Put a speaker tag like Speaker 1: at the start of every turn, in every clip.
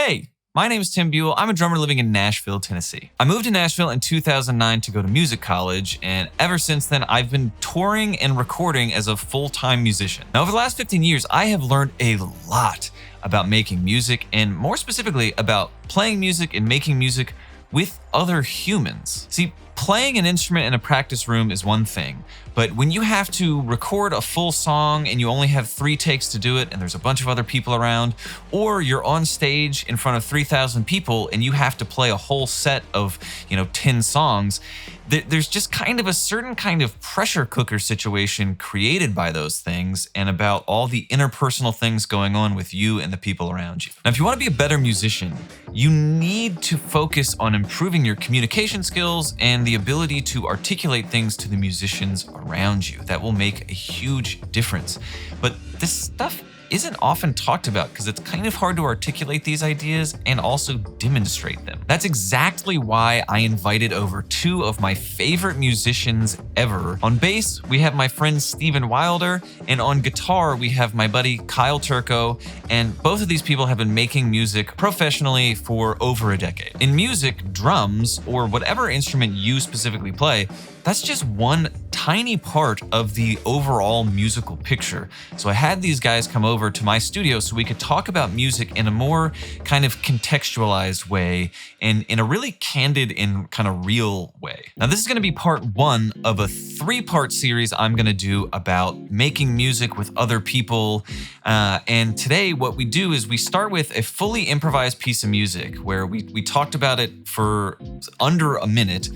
Speaker 1: Hey, my name is Tim Buell. I'm a drummer living in Nashville, Tennessee. I moved to Nashville in 2009 to go to music college, and ever since then, I've been touring and recording as a full-time musician. Now, over the last 15 years, I have learned a lot about making music, and more specifically about playing music and making music with other humans. See, playing an instrument in a practice room is one thing, but when you have to record a full song and you only have 3 takes to do it and there's a bunch of other people around, or you're on stage in front of 3,000 people and you have to play a whole set of, 10 songs, there's just kind of a certain kind of pressure cooker situation created by those things and about all the interpersonal things going on with you and the people around you. Now, if you want to be a better musician, you need to focus on improving your communication skills and the ability to articulate things to the musicians around you. That will make a huge difference. But this stuff isn't often talked about because it's kind of hard to articulate these ideas and also demonstrate them. That's exactly why I invited over 2 of my favorite musicians ever. On bass, we have my friend Steven Wilder, and on guitar, we have my buddy Kyle Turco, and both of these people have been making music professionally for over a decade. In music, drums, or whatever instrument you specifically play, that's just one tiny part of the overall musical picture. So I had these guys come over to my studio so we could talk about music in a more kind of contextualized way and in a really candid and kind of real way. Now, this is going to be part 1 of a 3-part series I'm going to do about making music with other people. And today what we do is we start with a fully improvised piece of music where we talked about it for under a minute.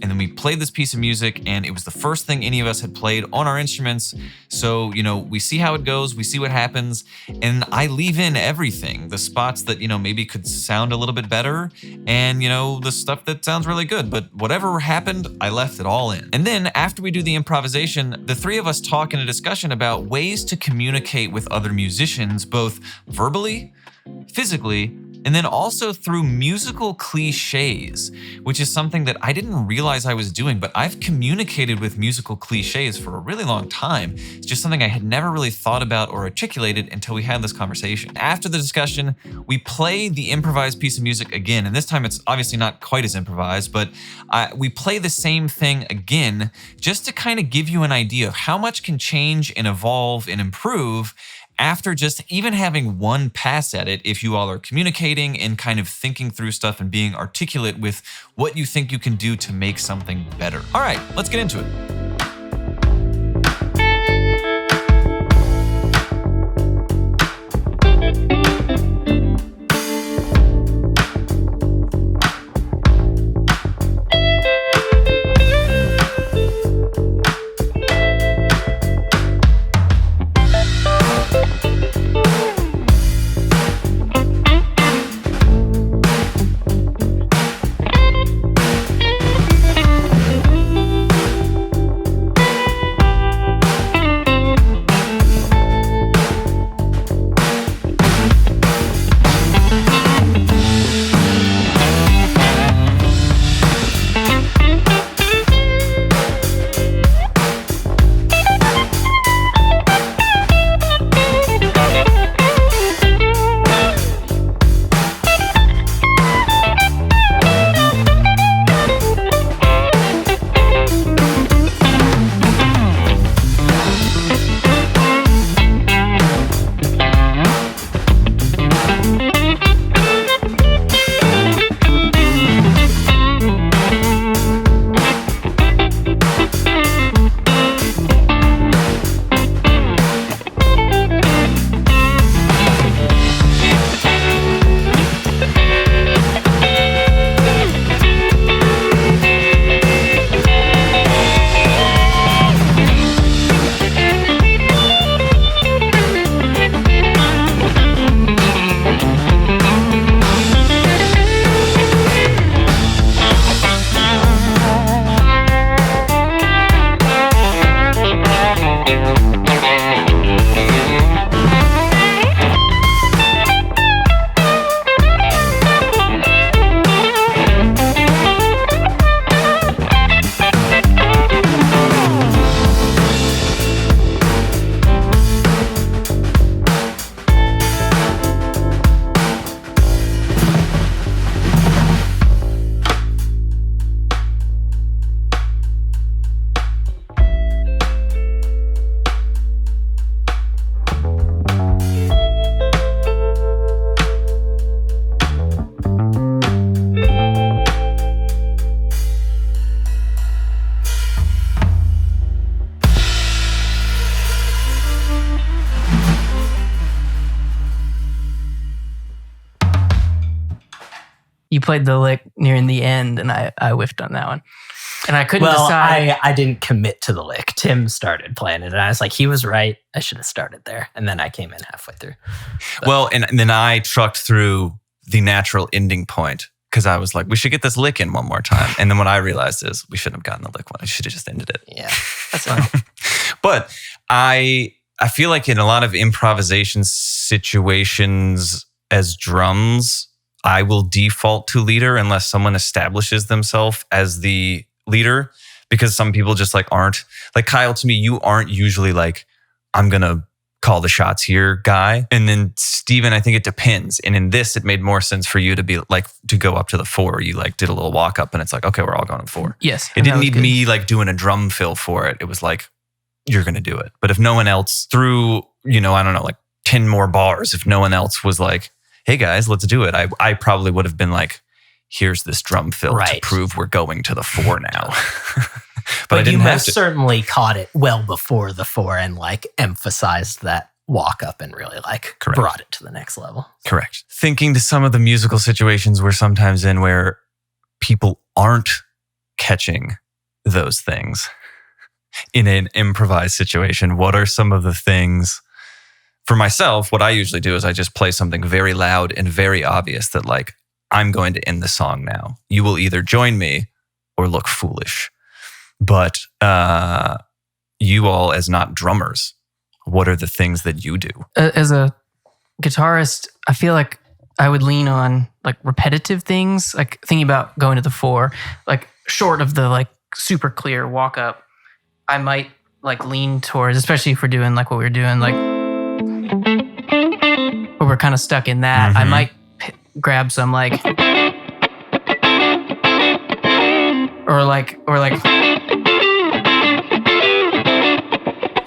Speaker 1: And then we played this piece of music, and it was the first thing any of us had played on our instruments. So, we see how it goes, we see what happens, and I leave in everything. The spots that, maybe could sound a little bit better, and, the stuff that sounds really good. But whatever happened, I left it all in. And then after we do the improvisation, the 3 of us talk in a discussion about ways to communicate with other musicians, both verbally, physically, and then also through musical cliches, which is something that I didn't realize I was doing, but I've communicated with musical cliches for a really long time. It's just something I had never really thought about or articulated until we had this conversation. After the discussion, we play the improvised piece of music again, and this time it's obviously not quite as improvised, but we play the same thing again just to kind of give you an idea of how much can change and evolve and improve after just even having one pass at it, if you all are communicating and kind of thinking through stuff and being articulate with what you think you can do to make something better. All right, let's get into it.
Speaker 2: You played the lick nearing the end, and I whiffed on that one. And I couldn't decide.
Speaker 3: I didn't commit to the lick. Tim started playing it, and I was like, he was right. I should have started there. And then I came in halfway through. But,
Speaker 1: well, and then I trucked through the natural ending point because I was like, we should get this lick in one more time. And then what I realized is we shouldn't have gotten the lick one. I should have just ended it.
Speaker 3: Yeah.
Speaker 2: That's fine.
Speaker 1: But I feel like in a lot of improvisation situations as drums, I will default to leader unless someone establishes themselves as the leader, because some people just like aren't. Like Kyle, to me, you aren't usually like, I'm going to call the shots here guy. And then Steven, I think it depends. And in this, it made more sense for you to be like, to go up to the 4. You like did a little walk up and it's like, okay, we're all going to 4.
Speaker 2: Yes.
Speaker 1: It didn't need me like doing a drum fill for it. It was like, you're going to do it. But if no one else threw, I don't know, like 10 more bars, if no one else was like, hey guys, let's do it, I probably would have been like, here's this drum fill to prove we're going to the 4 now. but I didn't
Speaker 3: you
Speaker 1: have
Speaker 3: most
Speaker 1: to.
Speaker 3: certainly caught it well before the 4 and like emphasized that walk up and really like brought it to the next level.
Speaker 1: Correct. Thinking to some of the musical situations we're sometimes in where people aren't catching those things in an improvised situation, what are some of the things? For myself, what I usually do is I just play something very loud and very obvious that like, I'm going to end the song now. You will either join me or look foolish. But you all, as not drummers, what are the things that you do?
Speaker 2: As a guitarist, I feel like I would lean on like repetitive things, like thinking about going to the 4, like short of the like super clear walk up. I might like lean towards, especially if we're doing like what we were doing, like where we're kind of stuck in that.
Speaker 1: Mm-hmm.
Speaker 2: I might grab some like, or like,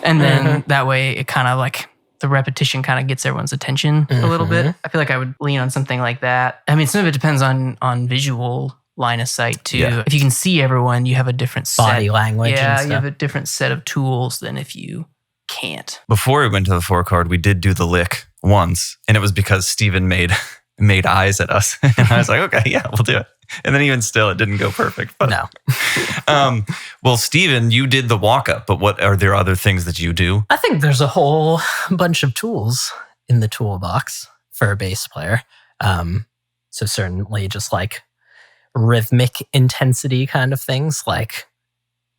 Speaker 2: and then that way it kind of like the repetition kind of gets everyone's attention a little bit. I feel like I would lean on something like that. I mean, some of it depends on visual line of sight too. Yeah. If you can see everyone, you have a different
Speaker 3: body language.
Speaker 2: Yeah, you have a different set of tools than if you can't.
Speaker 1: Before we went to the 4 chord, we did do the lick once, and it was because Steven made eyes at us. And I was like, okay, yeah, we'll do it. And then even still, it didn't go perfect. But,
Speaker 3: no.
Speaker 1: Well, Steven, you did the walk up, but what are there other things that you do?
Speaker 3: I think there's a whole bunch of tools in the toolbox for a bass player. So certainly just like rhythmic intensity kind of things, like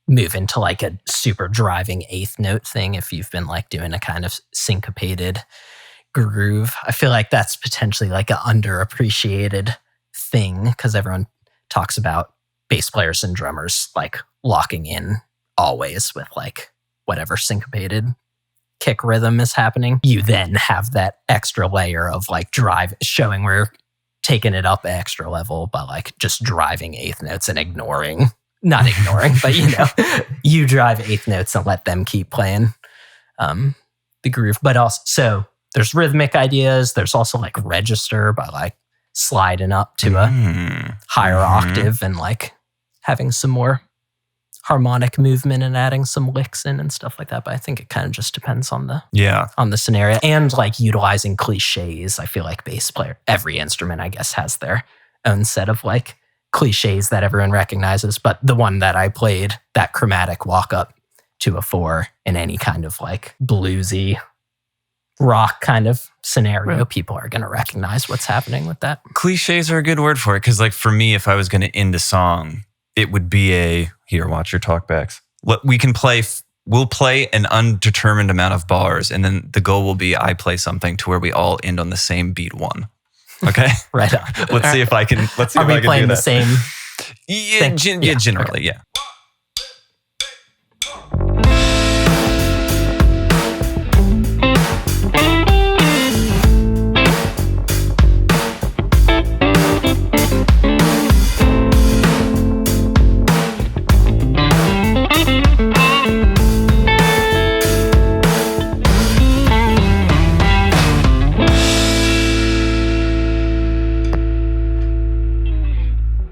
Speaker 3: move into like a super driving 8th note thing if you've been like doing a kind of syncopated groove. I feel like that's potentially like an underappreciated thing because everyone talks about bass players and drummers like locking in always with like whatever syncopated kick rhythm is happening. You then have that extra layer of like drive showing where you're taking it up an extra level by like just driving 8th notes and not ignoring, but you drive 8th notes and let them keep playing the groove. But also, so there's rhythmic ideas. There's also like register by like sliding up to a higher octave and like having some more harmonic movement and adding some licks in and stuff like that. But I think it kind of just depends on the scenario and like utilizing cliches. I feel like bass player, every instrument I guess has their own set of like cliches that everyone recognizes. But the one that I played, that chromatic walk up to a 4 in any kind of like bluesy rock kind of scenario, people are going to recognize what's happening with that.
Speaker 1: Cliches are a good word for it. Cause like for me, if I was going to end a song, it would be here, watch your talkbacks. We'll play an undetermined amount of bars. And then the goal will be I play something to where we all end on the same beat 1. Okay.
Speaker 3: Right on.
Speaker 1: Let's see if I can do that.
Speaker 3: Are we playing the same?
Speaker 1: Yeah, generally, yeah.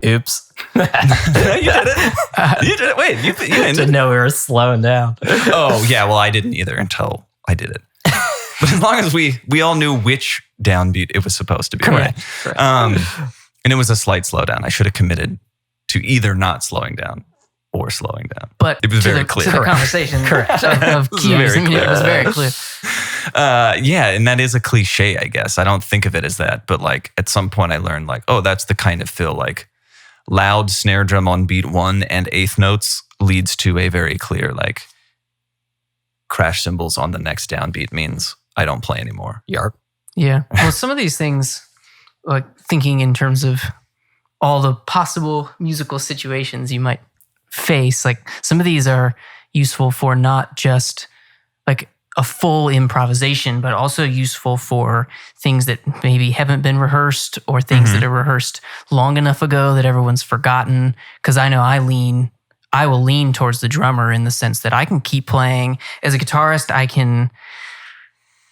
Speaker 3: Oops.
Speaker 1: You did it. You did it. Wait, you ended.
Speaker 3: Didn't know we were slowing down.
Speaker 1: Oh, yeah. Well, I didn't either until I did it. But as long as we all knew which downbeat it was supposed to be.
Speaker 3: Correct.
Speaker 1: Right?
Speaker 4: And it was a slight slowdown. I should have committed to either not slowing down or slowing down.
Speaker 2: But
Speaker 4: it was
Speaker 2: to
Speaker 4: very
Speaker 2: the,
Speaker 4: clear.
Speaker 2: To the conversation
Speaker 3: Correct.
Speaker 2: of cues, it was very clear.
Speaker 4: Yeah, and that is a cliche, I guess. I don't think of it as that, but like at some point I learned like, oh, that's the kind of fill. Like loud snare drum on beat 1 and eighth notes leads to a very clear like crash cymbals on the next downbeat means I don't play anymore.
Speaker 3: Yarp.
Speaker 2: Yeah. Well, some of these things, like thinking in terms of all the possible musical situations you might face, like some of these are useful for not just like a full improvisation, but also useful for things that maybe haven't been rehearsed or things that are rehearsed long enough ago that everyone's forgotten. Because I know I will lean towards the drummer in the sense that I can keep playing. As a guitarist, I can,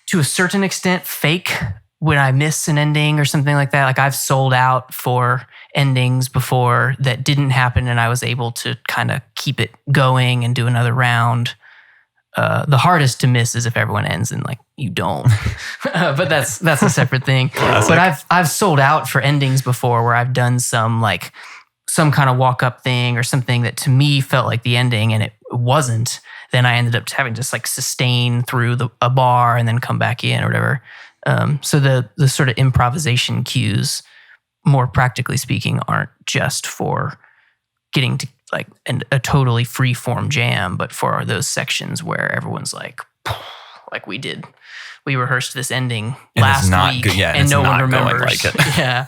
Speaker 2: to a certain extent, fake when I miss an ending or something like that. Like I've sold out for endings before that didn't happen, and I was able to kind of keep it going and do another round. The hardest to miss is if everyone ends and like you don't, but that's a separate thing.
Speaker 4: Classic.
Speaker 2: But I've sold out for endings before where I've done some kind of walk up thing or something that to me felt like the ending and it wasn't. Then I ended up having to just like sustain through a bar and then come back in or whatever. So the sort of improvisation cues, more practically speaking, aren't just for getting to like a totally free form jam, but for those sections where everyone's like we rehearsed this ending
Speaker 4: And
Speaker 2: last
Speaker 4: it's not
Speaker 2: week
Speaker 4: good. Yeah, and
Speaker 2: and
Speaker 4: it's
Speaker 2: no
Speaker 4: not
Speaker 2: one
Speaker 4: going
Speaker 2: remembers.
Speaker 4: like it.
Speaker 2: Yeah.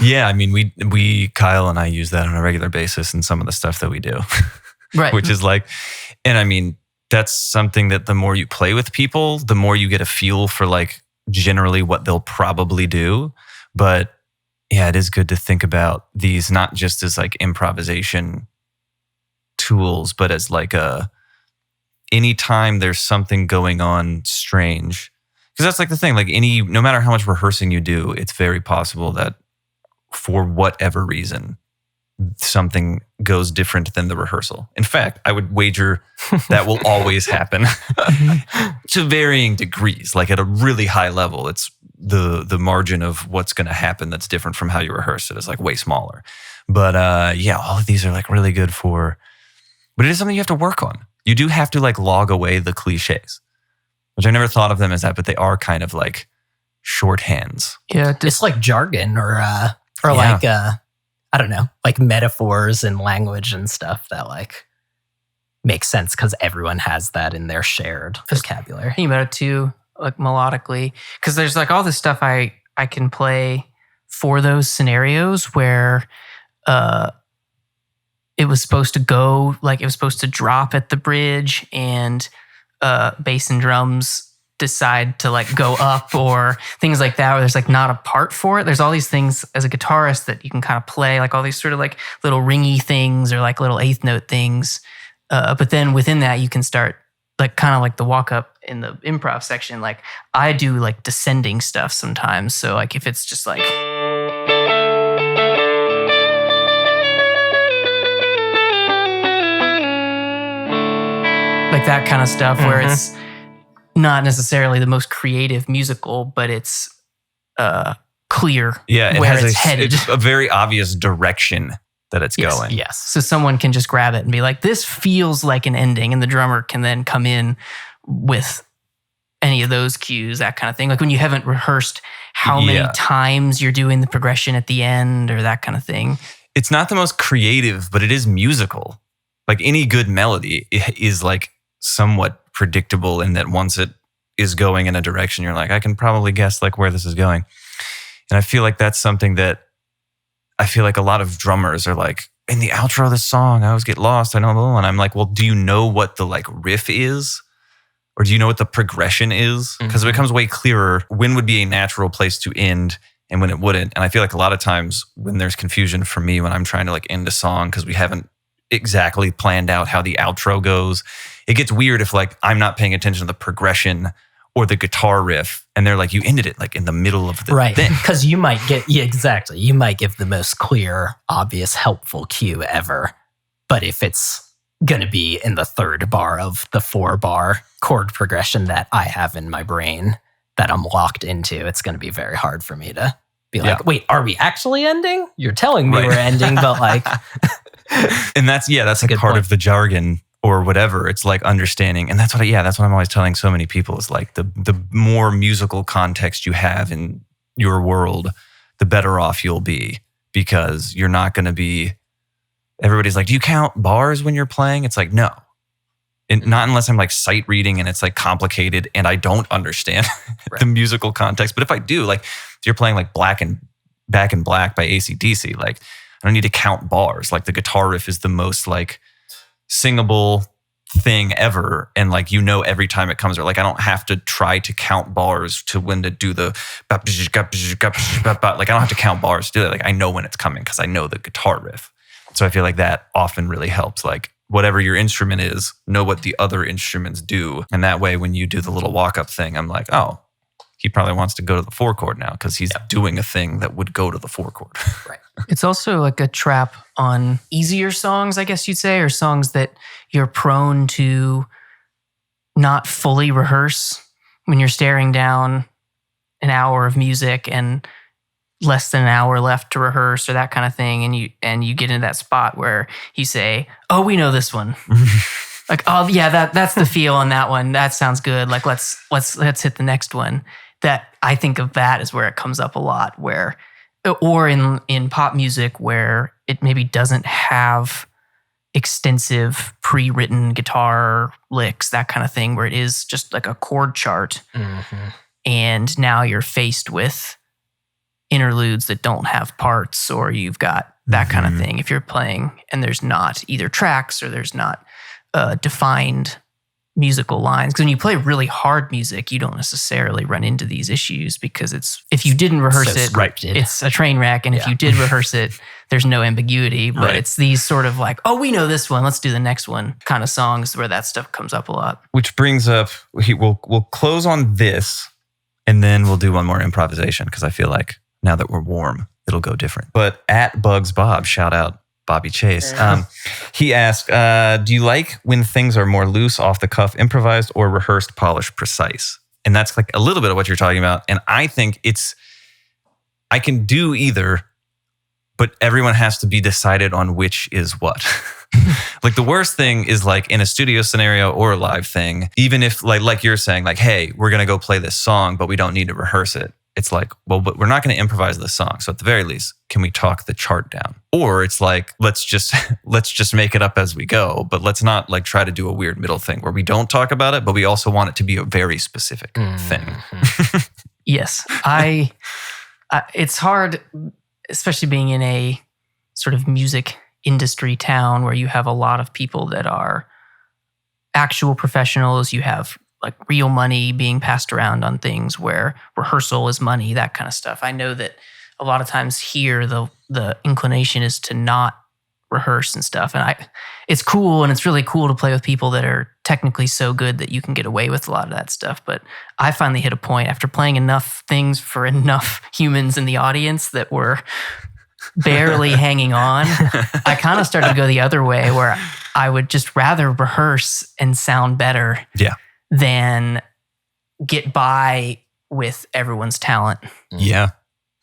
Speaker 4: Yeah, I mean, we Kyle and I use that on a regular basis in some of the stuff that we do,
Speaker 2: Right.
Speaker 4: which is like, and I mean, that's something that the more you play with people, the more you get a feel for like generally what they'll probably do. But yeah, it is good to think about these not just as like improvisation tools, but as like anytime there's something going on strange. Because that's like the thing, like no matter how much rehearsing you do, it's very possible that for whatever reason, something goes different than the rehearsal. In fact, I would wager that will always happen to varying degrees. Like at a really high level, it's the margin of what's going to happen that's different from how you rehearse it is like way smaller. But yeah, all of these are like really good but it is something you have to work on. You do have to like log away the cliches, which I never thought of them as that, but they are kind of like shorthands.
Speaker 2: Yeah.
Speaker 3: It's like jargon or like I don't know, like metaphors and language and stuff that like makes sense because everyone has that in their shared vocabulary.
Speaker 2: Thinking about it too, like melodically, because there's like all this stuff I can play for those scenarios where it was supposed to go, like it was supposed to drop at the bridge and bass and drums decide to like go up or things like that, where there's like not a part for it. There's all these things as a guitarist that you can kind of play, like all these sort of like little ringy things or like little eighth note things. But then within that, you can start like kind of like the walk up in the improv section. Like I do like descending stuff sometimes. So like if it's just like that kind of stuff where it's not necessarily the most creative musical, but it's clear where it's headed.
Speaker 4: It's a very obvious direction that it's going.
Speaker 3: Yes.
Speaker 2: So someone can just grab it and be like, this feels like an ending, and the drummer can then come in with any of those cues, that kind of thing. Like when you haven't rehearsed how many times you're doing the progression at the end or that kind of thing.
Speaker 4: It's not the most creative, but it is musical. Like any good melody is like somewhat predictable in that once it is going in a direction, you're like, I can probably guess like where this is going. And I feel like that's something that I feel like a lot of drummers are like, in the outro of the song, I always get lost. I know. And I'm like, well, do you know what the like riff is? Or do you know what the progression is? Because it becomes way clearer when would be a natural place to end and when it wouldn't. And I feel like a lot of times when there's confusion for me when I'm trying to like end a song because we haven't exactly planned out how the outro goes, it gets weird if like I'm not paying attention to the progression or the guitar riff and they're like, you ended it like in the middle of the
Speaker 3: right.
Speaker 4: thing.
Speaker 3: Because you might get, exactly. You might give the most clear, obvious, helpful cue ever. But if it's going to be in the third bar of the 4-bar chord progression that I have in my brain that I'm locked into, it's going to be very hard for me to be like, wait, are we actually ending? You're telling me we're ending, but like.
Speaker 4: And that's like part of the jargon or whatever. It's like understanding. And that's what I'm always telling so many people is like the more musical context you have in your world, the better off you'll be, because you're not going to be, everybody's like, do you count bars when you're playing? It's like, no. And not unless I'm like sight reading and it's like complicated and I don't understand the musical context. But if I do, like if you're playing like Back in Black by AC/DC, like I don't need to count bars. Like the guitar riff is the most like singable thing ever. And like, every time it comes, or like I don't have to try to count bars to when to do the, like I don't have to count bars to do that. Like I know when it's coming because I know the guitar riff. So I feel like that often really helps. Like whatever your instrument is, know what the other instruments do. And that way, when you do the little walk-up thing, I'm like, oh, he probably wants to go to the 4 chord now because he's doing a thing that would go to the 4 chord.
Speaker 3: Right.
Speaker 2: It's also like a trap on easier songs, I guess you'd say, or songs that you're prone to not fully rehearse when you're staring down an hour of music and less than an hour left to rehearse or that kind of thing, and you get into that spot where you say, oh, we know this one. Like, oh yeah, that's the feel on that one. That sounds good. Like let's hit the next one. That I think of that as where it comes up a lot, where or in pop music where it maybe doesn't have extensive pre-written guitar licks, that kind of thing, where it is just like a chord chart.
Speaker 3: Mm-hmm.
Speaker 2: And now you're faced with interludes that don't have parts, or you've got that kind of thing. If you're playing and there's not either tracks or there's not defined musical lines. Because when you play really hard music, you don't necessarily run into these issues because if you didn't rehearse it's a train wreck. And if you did rehearse it, there's no ambiguity. But it's these sort of like, oh, we know this one, let's do the next one kind of songs where that stuff comes up a lot.
Speaker 4: Which brings up, we'll close on this and then we'll do one more improvisation because I feel like now that we're warm, it'll go different. But at Bugs Bob, shout out Bobby Chase. He asked, do you like when things are more loose, off the cuff, improvised, or rehearsed, polished, precise? And that's like a little bit of what you're talking about. And I think I can do either, but everyone has to be decided on which is what. Like the worst thing is like in a studio scenario or a live thing, even if like you're saying like, hey, we're going to go play this song, but we don't need to rehearse it. It's like, well, but we're not going to improvise this song. So at the very least, can we talk the chart down? Or it's like, let's just make it up as we go, but let's not like try to do a weird middle thing where we don't talk about it, but we also want it to be a very specific thing.
Speaker 2: Yes. It's hard, especially being in a sort of music industry town where you have a lot of people that are actual professionals. You have like real money being passed around on things where rehearsal is money, that kind of stuff. I know that a lot of times here, the inclination is to not rehearse and stuff. And it's cool, and it's really cool to play with people that are technically so good that you can get away with a lot of that stuff. But I finally hit a point after playing enough things for enough humans in the audience that were barely hanging on. I kind of started to go the other way where I would just rather rehearse and sound better.
Speaker 4: Yeah.
Speaker 2: Than get by with everyone's talent.
Speaker 4: Yeah.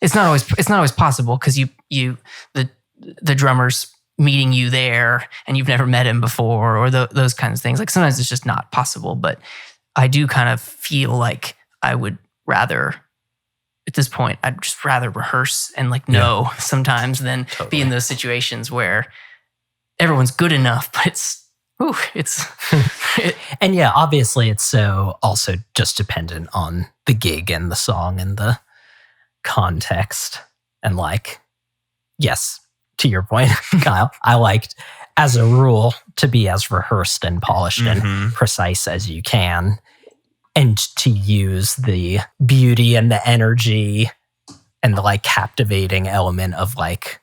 Speaker 2: It's not always possible because the drummer's meeting you there and you've never met him before, or those kinds of things. Like sometimes it's just not possible, but I do kind of feel like I would rather, at this point, I'd just rather rehearse and like know sometimes than be in those situations where everyone's good enough, but it's
Speaker 3: and yeah, obviously it's so also just dependent on the gig and the song and the context. And like, yes, to your point, Kyle, I liked as a rule to be as rehearsed and polished and precise as you can, and to use the beauty and the energy and the like captivating element of like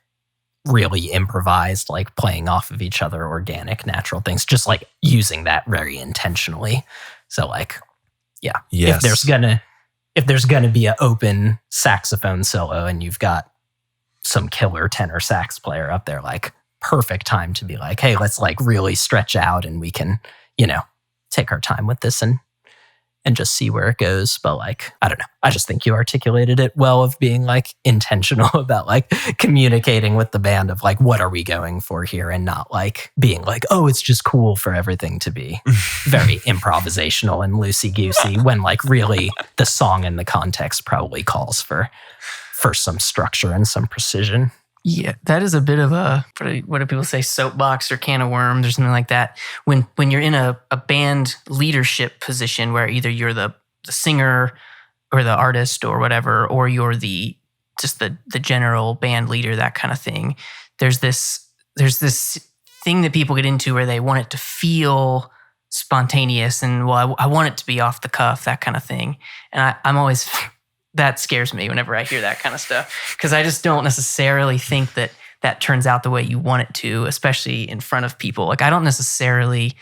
Speaker 3: really improvised, like playing off of each other, organic, natural things, just like using that very intentionally. So like, yeah, if there's gonna be an open saxophone solo and you've got some killer tenor sax player up there, like perfect time to be like, hey, let's like really stretch out and we can, take our time with this and and just see where it goes. But like, I don't know. I just think you articulated it well of being like intentional about like communicating with the band of like, what are we going for here? And not like being like, oh, it's just cool for everything to be very improvisational and loosey-goosey when like really the song and the context probably calls for some structure and some precision.
Speaker 2: Yeah, that is a bit of a, what do people say, soapbox or can of worms or something like that. When you're in a band leadership position where either you're the singer or the artist or whatever, or you're the general band leader, that kind of thing, there's this thing that people get into where they want it to feel spontaneous and, well, I want it to be off the cuff, that kind of thing. And I'm always... that scares me whenever I hear that kind of stuff, because I just don't necessarily think that turns out the way you want it to, especially in front of people. Like, I don't necessarily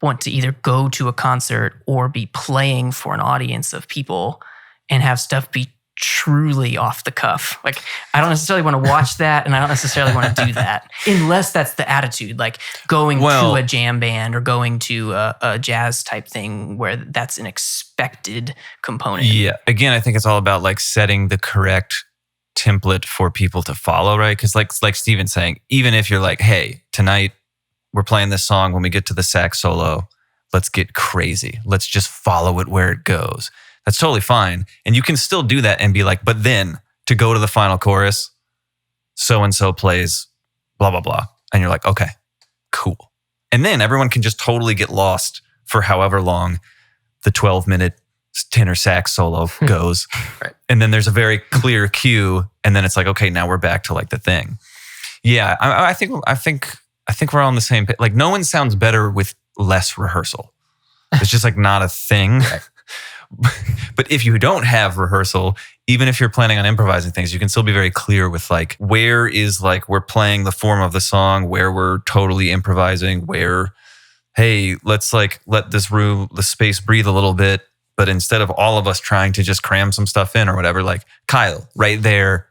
Speaker 2: want to either go to a concert or be playing for an audience of people and have stuff be truly off the cuff. Like, I don't necessarily want to watch that, and I don't necessarily want to do that unless that's the attitude, like going to a jam band or going to a jazz type thing where that's an expected component.
Speaker 4: Yeah. Again, I think it's all about like setting the correct template for people to follow, right? Because like Steven's saying, even if you're like, hey, tonight we're playing this song, when we get to the sax solo, let's get crazy. Let's just follow it where it goes. That's totally fine. And you can still do that and be like, but then to go to the final chorus, so-and-so plays blah, blah, blah. And you're like, okay, cool. And then everyone can just totally get lost for however long the 12-minute tenor sax solo goes.
Speaker 3: Right.
Speaker 4: And then there's a very clear cue. And then it's like, okay, now we're back to like the thing. Yeah, I think we're on the same page. Like, no one sounds better with less rehearsal. It's just like not a thing.
Speaker 3: Right.
Speaker 4: But if you don't have rehearsal, even if you're planning on improvising things, you can still be very clear with like, where is like, we're playing the form of the song, where we're totally improvising, where, hey, let's like let this room, the space breathe a little bit. But instead of all of us trying to just cram some stuff in or whatever, like Kyle, right there,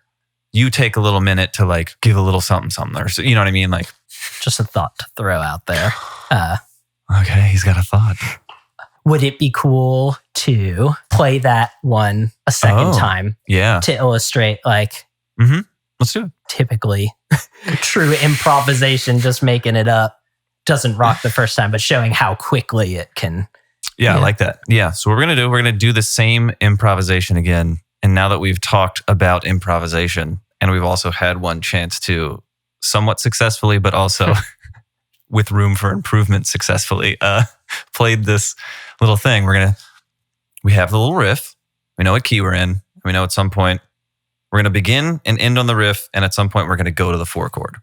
Speaker 4: you take a little minute to like give a little something, or so, you know what I mean? Like,
Speaker 3: just a thought to throw out there.
Speaker 4: Okay, he's got a thought.
Speaker 3: Would it be cool to play that one a second time?
Speaker 4: Yeah.
Speaker 3: To illustrate like,
Speaker 4: Let's do it.
Speaker 3: Typically true improvisation, just making it up, doesn't rock the first time, but showing how quickly it can.
Speaker 4: Yeah, I like that. Yeah. So what we're going to do the same improvisation again. And now that we've talked about improvisation and we've also had one chance to somewhat successfully, but also with room for improvement successfully, played this little thing. We have the little riff. We know what key we're in. We know at some point we're going to begin and end on the riff. And at some point we're going to go to the 4 chord.